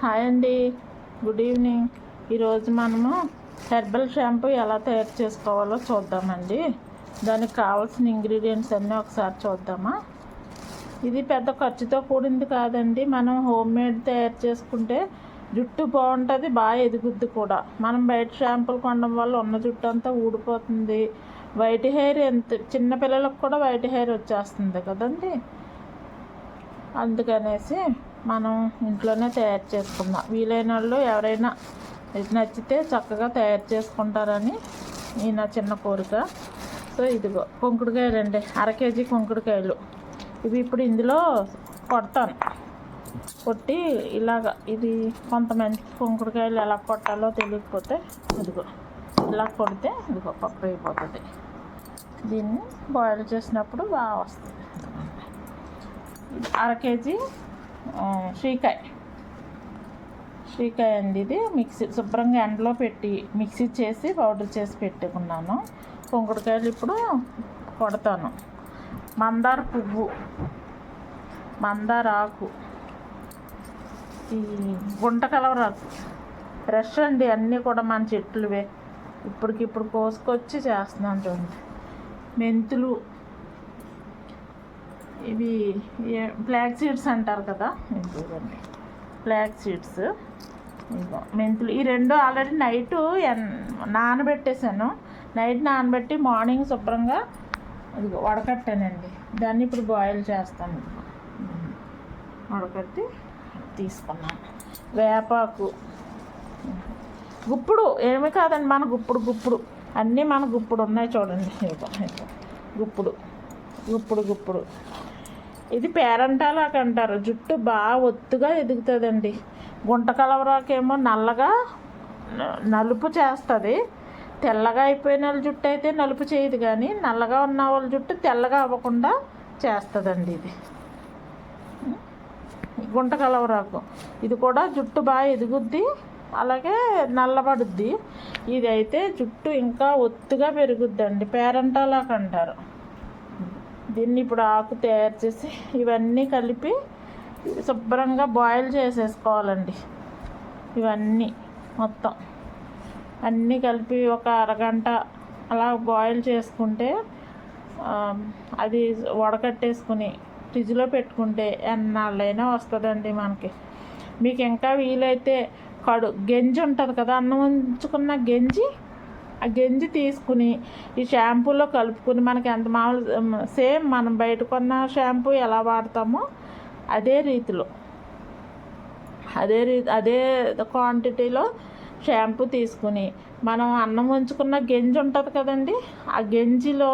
Hi అండి, good evening. ఈరోజు మనము హెర్బల్ షాంపూ ఎలా తయారు చేసుకోవాలో చూద్దామండి. దానికి కావాల్సిన ఇంగ్రీడియంట్స్ అన్నీ ఒకసారి చూద్దామా. ఇది పెద్ద ఖర్చుతో కూడింది కాదండి. మనం హోమ్ మేడ్ తయారు చేసుకుంటే జుట్టు బాగుంటుంది, బాగా ఎదుగుద్ది కూడా. మనం బయట షాంపూలు కొనడం వల్ల ఉన్న జుట్టు అంతా ఊడిపోతుంది. వైట్ హెయిర్ చిన్నపిల్లలకు కూడా వైట్ హెయిర్ వచ్చేస్తుంది కదండి. అందుకనేసి మనం ఇంట్లోనే తయారు చేసుకుందాం. వీలైన వాళ్ళు ఎవరైనా నచ్చితే చక్కగా తయారు చేసుకుంటారని నా చిన్న కోరిక. సో ఇదిగో కుంకుడుకాయలు అండి, 1/2 కేజీ కుంకుడుకాయలు. ఇవి ఇప్పుడు ఇందులో కొడతాను. కొట్టి ఇలాగ ఇది కొంతమంది కుంకుడుకాయలు ఎలా కొట్టాలో తెలియకపోతే ఇదిగో ఇలా కొడితే ఇదిగో పప్పు అయిపోతుంది. దీన్ని బాయిల్ చేసినప్పుడు బాగా వస్తుంది. 1/2 కేజీ శ్రీకాయ అండి. ఇది మిక్సీ శుభ్రంగా ఎండలో పెట్టి మిక్సీ చేసి పౌడర్ చేసి పెట్టుకున్నాను. కుంకుడుకాయలు ఇప్పుడు కొడతాను. మందార పువ్వు, మందార ఆకు, ఈ గుంట కలవరాకు, ఫ్రెష్ అండి. అన్నీ కూడా మన చెట్లువే, ఇప్పటికిప్పుడు కోసుకొచ్చి చేస్తున్నాను చూడండి. మెంతులు, ఇవి ఫ్లాగ్ సీడ్స్ అంటారు కదా, ఇదిగోండి ఫ్లాగ్ సీడ్స్. ఇదిగో మెంతులు, ఈ రెండు ఆల్రెడీ నైట్ నానబెట్టేశాను. నైట్ నానబెట్టి మార్నింగ్ శుభ్రంగా ఇదిగో వడకట్టానండి. దాన్ని ఇప్పుడు బాయిల్ చేస్తాను. వడకట్టి తీసుకున్నాను. వేపాకు, గుప్పుడు ఏమి కాదండి, మన గుప్పుడు అన్నీ మన గుప్పుడు ఉన్నాయి చూడండి. గుప్పుడు ఇది పేరంటాలాకు అంటారు. జుట్టు బాగా ఒత్తుగా ఎదుగుతుందండి. గుంట కలవరాకేమో నల్లగా నలుపు చేస్తుంది. తెల్లగా అయిపోయిన వాళ్ళ జుట్టు అయితే నలుపు చేయదు, కానీ నల్లగా ఉన్న వాళ్ళ జుట్టు తెల్లగా అవ్వకుండా చేస్తుందండి. ఇది గుంట కలవరాకు, ఇది కూడా జుట్టు బాగా ఎదుగుద్ది, అలాగే నల్లబడుద్ది. ఇది అయితే జుట్టు ఇంకా ఒత్తుగా పెరుగుద్దండి. పేరంటాలాకు అంటారు దీన్ని. ఇప్పుడు ఆకు తయారు చేసి ఇవన్నీ కలిపి శుభ్రంగా బాయిల్ చేసేసుకోవాలండి. ఇవన్నీ మొత్తం అన్నీ కలిపి ఒక అరగంట అలా బాయిల్ చేసుకుంటే అది వడకట్టేసుకుని ఫ్రిడ్జ్లో పెట్టుకుంటే ఎన్నాళ్ళైనా వస్తుందండి మనకి. మీకు ఇంకా వీలైతే గంజి ఉంటుంది కదా, అన్నం ఉంచుకున్న గంజి, ఆ గంజి తీసుకుని ఈ షాంపూలో కలుపుకుని మనకి ఎంత మామూలు సేమ్ మనం బయట కొన్న షాంపూ ఎలా వాడతామో అదే క్వాంటిటీలో షాంపూ తీసుకుని మనం అన్నం ఉంచుకున్న గంజి ఉంటుంది కదండి, ఆ గంజిలో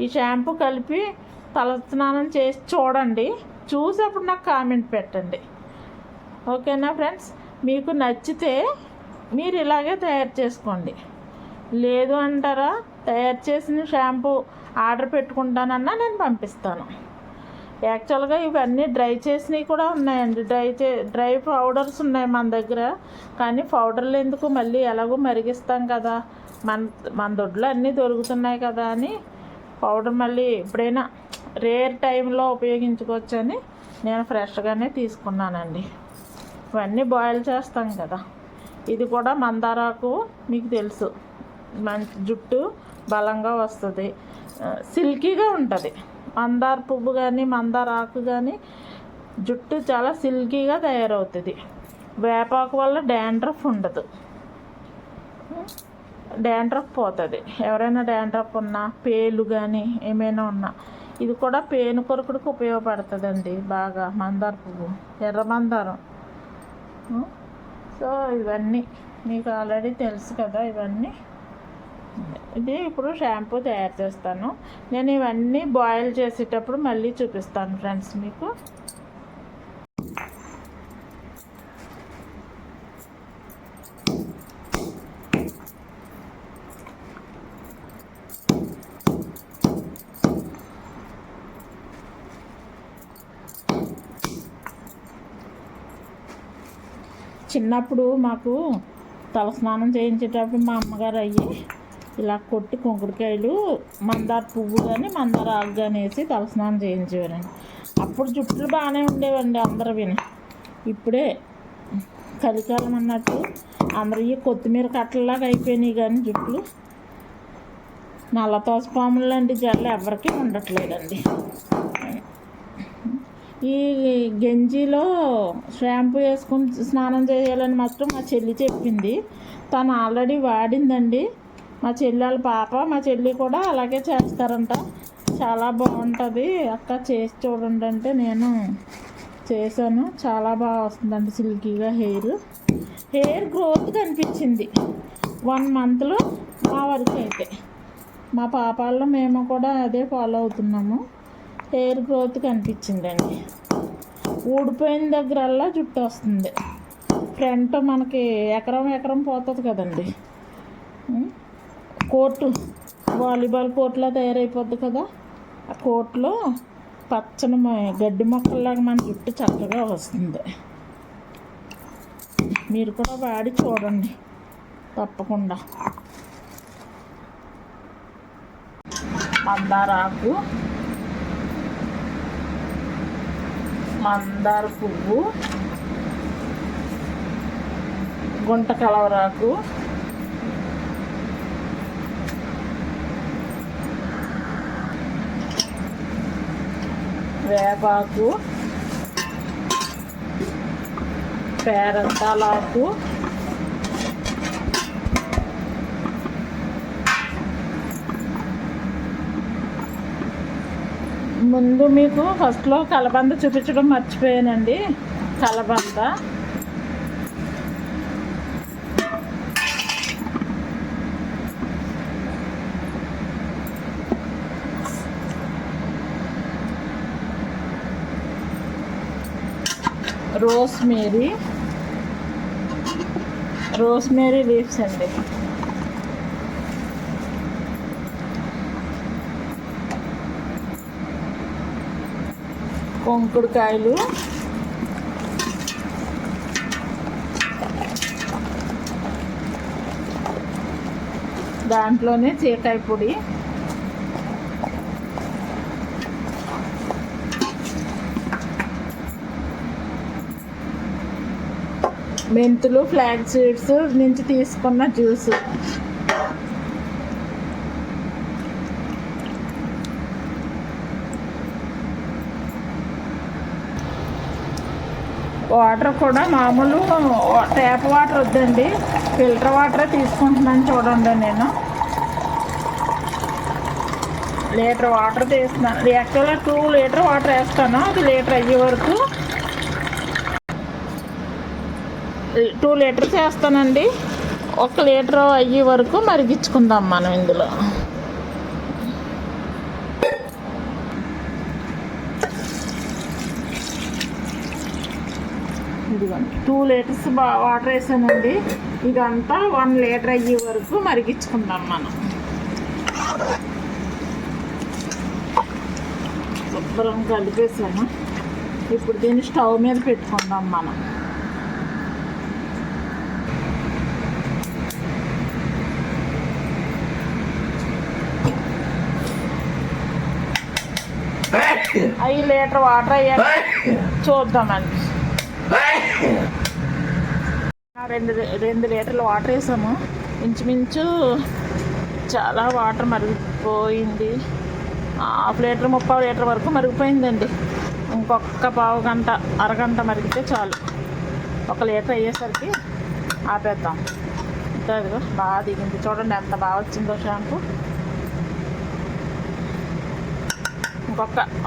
ఈ షాంపూ కలిపి తలస్నానం చేసి చూడండి. చూసి అప్పుడు నాకు కామెంట్ పెట్టండి. ఓకేనా ఫ్రెండ్స్? మీకు నచ్చితే మీరు ఇలాగే తయారు చేసుకోండి. లేదు అంటారా, తయారు చేసిన షాంపూ ఆర్డర్ పెట్టుకుంటానన్నా నేను పంపిస్తాను. యాక్చువల్గా ఇవన్నీ డ్రై చేసినవి కూడా ఉన్నాయండి. డ్రై పౌడర్స్ ఉన్నాయి మన దగ్గర, కానీ పౌడర్లు ఎందుకు, మళ్ళీ ఎలాగో మరిగిస్తాం కదా, మన దొడ్లో అన్నీ దొరుకుతున్నాయి కదా అని పౌడర్ మళ్ళీ ఎప్పుడైనా రేర్ టైంలో ఉపయోగించుకోవచ్చని నేను ఫ్రెష్గానే తీసుకున్నానండి. ఇవన్నీ బాయిల్ చేస్తాం కదా. ఇది కూడా మందారాకు, మీకు తెలుసు, మంచి జుట్టు బలంగా వస్తుంది, సిల్కీగా ఉంటుంది. మందార పువ్వు కానీ మందార ఆకు కానీ జుట్టు చాలా సిల్కీగా తయారవుతుంది. వేపాకు వల్ల డాండ్రఫ్ ఉండదు, డాండ్రఫ్ పోతుంది. ఎవరైనా డాండ్రఫ్ ఉన్నా, పేలు కానీ ఏమైనా ఉన్నా ఇది కూడా పేను కొరకుడికి ఉపయోగపడుతుందండి బాగా. మందార పువ్వు, ఎర్ర మందారం. సో ఇవన్నీ మీకు ఆల్రెడీ తెలుసు కదా. ఇవన్నీ ఇది ఇప్పుడు షాంపూ తయారు చేస్తాను. నేను ఇవన్నీ బాయిల్ చేసేటప్పుడు మళ్ళీ చూపిస్తాను ఫ్రెండ్స్ మీకు. చిన్నప్పుడు మాకు తలస్నానం చేయించేటప్పుడు మా అమ్మగారు ఇలా కొట్టి కుంకుడుకాయలు, మందార పువ్వు కానీ మందార ఆకు కానీ వేసి తలస్నానం చేయించేవారండి. అప్పుడు జుట్టులు బాగానే ఉండేవండి అందరూ విని. ఇప్పుడే కలికాలం అన్నట్టు అందరూ కొత్తిమీర కట్టలాగా అయిపోయినాయి, కానీ జుట్లు నల్ల తోసపాములు లాంటి జడలు ఎవరికీ ఉండట్లేదండి. ఈ గంజిలో షాంపూ వేసుకుని స్నానం చేయాలని మాత్రం మా చెల్లి చెప్పింది. తను ఆల్రెడీ వాడిందండి. మా చెల్లెల పాప, మా చెల్లి కూడా అలాగే చేస్తారంట. చాలా బాగుంటుంది అక్క, చేసి చూడండి అంటే నేను చేశాను. చాలా బాగా వస్తుందండి సిల్కీగా హెయిర్ గ్రోత్ కనిపించింది 1 మంత్లో మా వరకు అయితే. మా పాపాల్లో మేము కూడా అదే ఫాలో అవుతున్నాము. హెయిర్ గ్రోత్ కనిపించిందండి. ఊడిపోయిన దగ్గరల్లా జుట్టు వస్తుంది. ఫ్రంట్ మనకి ఎకరం పోతుంది కదండి. కోర్టు వాలీబాల్ కోర్టులో తయారైపోద్ది కదా, ఆ కోర్టులో పచ్చని గడ్డి మొక్కల్లాగా మన జుట్టు చక్కగా వస్తుంది. మీరు కూడా వాడి చూడండి తప్పకుండా. మందారాకు, మందార పువ్వు, గుంట కలవరాకు, వేపాకు, పేరంటాలాకు, ముందు మీకు ఫస్ట్లో కలబంద చూపించడం మర్చిపోయానండి. కలబంద, రోస్మేరీ లీవ్స్ అండి, కొంకుడుకాయలు, దాంట్లోనే చీకాయ పొడి, మెంతులు, ఫ్లాగ్ సీడ్స్ నుంచి తీసుకున్న జ్యూస్, వాటర్ కూడా మామూలు ట్యాప్ వాటర్ వద్దండి, ఫిల్టర్ వాటరే తీసుకుంటున్నాను. చూడండి, నేను లీటర్ వాటర్ తీస్తున్నాను. యాక్చువల్గా 2 లీటర్ వాటర్ వేస్తాను. అది లీటర్ అయ్యే వరకు 2 లీటర్స్ వేస్తానండి. 1 లీటర్ అయ్యే వరకు మరిగించుకుందాం మనం ఇందులో. ఇదిగోండి 2 లీటర్స్ వాటర్ వేసానండి. ఇదంతా 1 లీటర్ అయ్యే వరకు మరిగించుకుందాం మనం. శుభ్రం కలిపేసాను. ఇప్పుడు దీన్ని స్టవ్ మీద పెట్టుకుందాం మనం. అవి లీటర్ వాటర్ అయ్యాక చూద్దామండి. 2 లీటర్లు వాటర్ వేసాము. ఇంచుమించు చాలా వాటర్ మరిగిపోయింది. 1/2 లీటర్ 30 లీటర్ వరకు మరిగిపోయిందండి. ఇంకొక పావు గంట, అరగంట మరిగితే చాలు. 1 లీటర్ అయ్యేసరికి ఆపేద్దాం. ఇంకా అదిగో బాగా దిగింది. చూడండి ఎంత బాగా వచ్చిందో షాంపూ.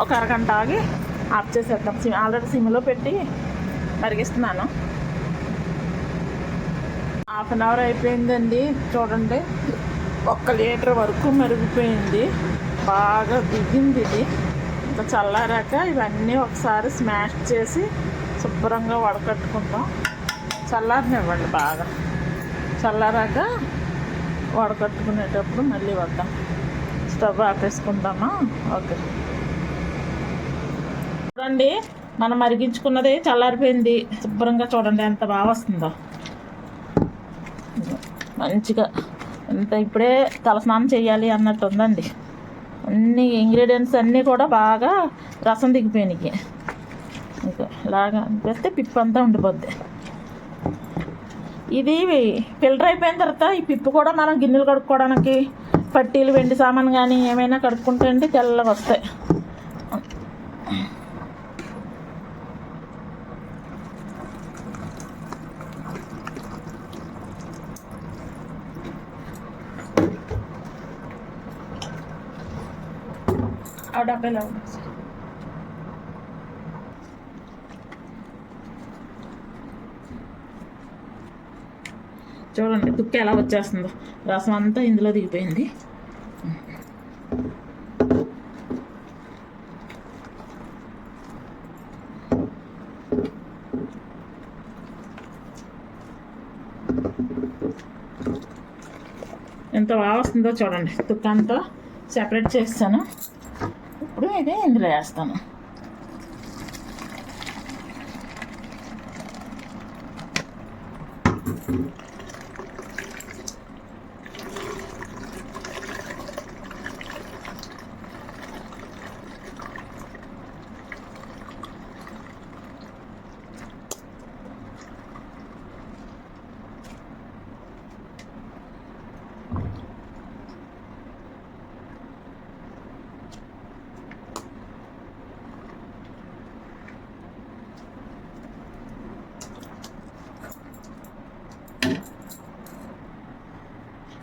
ఒక అరగంట ఆగి ఆఫ్ చేసేద్దాం. ఆల్రెడీ సిమ్లో పెట్టి మరిగిస్తున్నాను. 1/2 అవర్ అయిపోయిందండి. చూడండి 1 లీటర్ వరకు మరిగిపోయింది. బాగా దిగింది ఇది. ఇంకా చల్లారాక ఇవన్నీ ఒకసారి స్మాష్ చేసి శుభ్రంగా వడకట్టుకుంటాం. చల్లారనివ్వండి బాగా. చల్లారాక వడకట్టుకునేటప్పుడు మళ్ళీ వద్దాం. స్టవ్ ఆపేసుకుందామా? ఓకే. చూడండి మనం మరిగించుకున్నది చల్లారిపోయింది. శుభ్రంగా చూడండి ఎంత బాగా వస్తుందో. మంచిగా ఎంత ఇప్పుడే తలస్నానం చేయాలి అన్నట్టు ఉందండి. అన్ని ఇంగ్రీడియంట్స్ అన్నీ కూడా బాగా రసం దిగిపోయినాయి. ఇంకా ఇలాగా అనిపిస్తే పిప్పంతా ఉండిపోద్ది. ఇది ఫిల్టర్ అయిపోయిన తర్వాత ఈ పిప్పు కూడా మనం గిన్నెలు కడుక్కోవడానికి, పట్టీలు, వెండి సామాన్ కానీ ఏమైనా కడుక్కుంటే అండి తెల్లగా వస్తాయి. ఆ డబ్బాలో చూడండి తుక్కు ఎలా వచ్చేస్తుందో, రసం అంతా ఇందులో దిగిపోయింది. ఎంత బాగా వస్తుందో చూడండి. తుక్కు అంతా సెపరేట్ చేస్తాను. ఇప్పుడు ఇది ఇందులో వేస్తాను.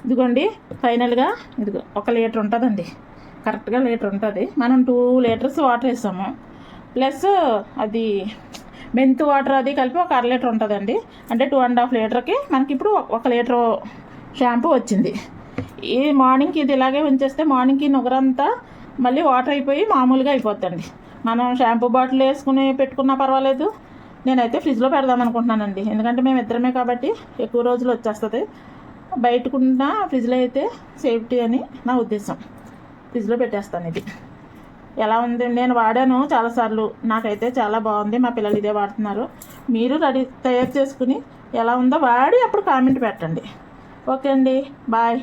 ఇదిగోండి ఫైనల్గా ఇదిగో 1 లీటర్ ఉంటుందండి, కరెక్ట్గా లీటర్ ఉంటుంది. మనం 2 లీటర్స్ వాటర్ వేసాము, ప్లస్ అది మెంతు వాటర్ అది కలిపి 1 అర లీటర్ ఉంటుందండి. అంటే 2.5 లీటర్కి మనకి ఇప్పుడు 1 లీటర్ షాంపూ వచ్చింది. ఈ మార్నింగ్కి ఇది ఇలాగే ఉంచేస్తే మార్నింగ్కి నుగరంతా మళ్ళీ వాటర్ అయిపోయి మామూలుగా అయిపోద్దండి. మనం షాంపూ బాటిల్ వేసుకుని పెట్టుకున్నా పర్వాలేదు. నేనైతే ఫ్రిడ్జ్లో పెడదాం అనుకుంటున్నానండి, ఎందుకంటే మేము ఇద్దరమే కాబట్టి ఎక్కువ రోజులు వచ్చేస్తుంది. బయటకున్న ఫ్రిడ్జ్లో అయితే సేఫ్టీ అని నా ఉద్దేశం. ఫ్రిడ్జ్లో పెట్టేస్తాను. ఇది ఎలా ఉంది? నేను వాడాను చాలాసార్లు, నాకైతే చాలా బాగుంది. మా పిల్లలు ఇదే వాడుతున్నారు. మీరు తయారు చేసుకుని ఎలా ఉందో వాడి అప్పుడు కామెంట్ పెట్టండి. ఓకే అండి, బాయ్.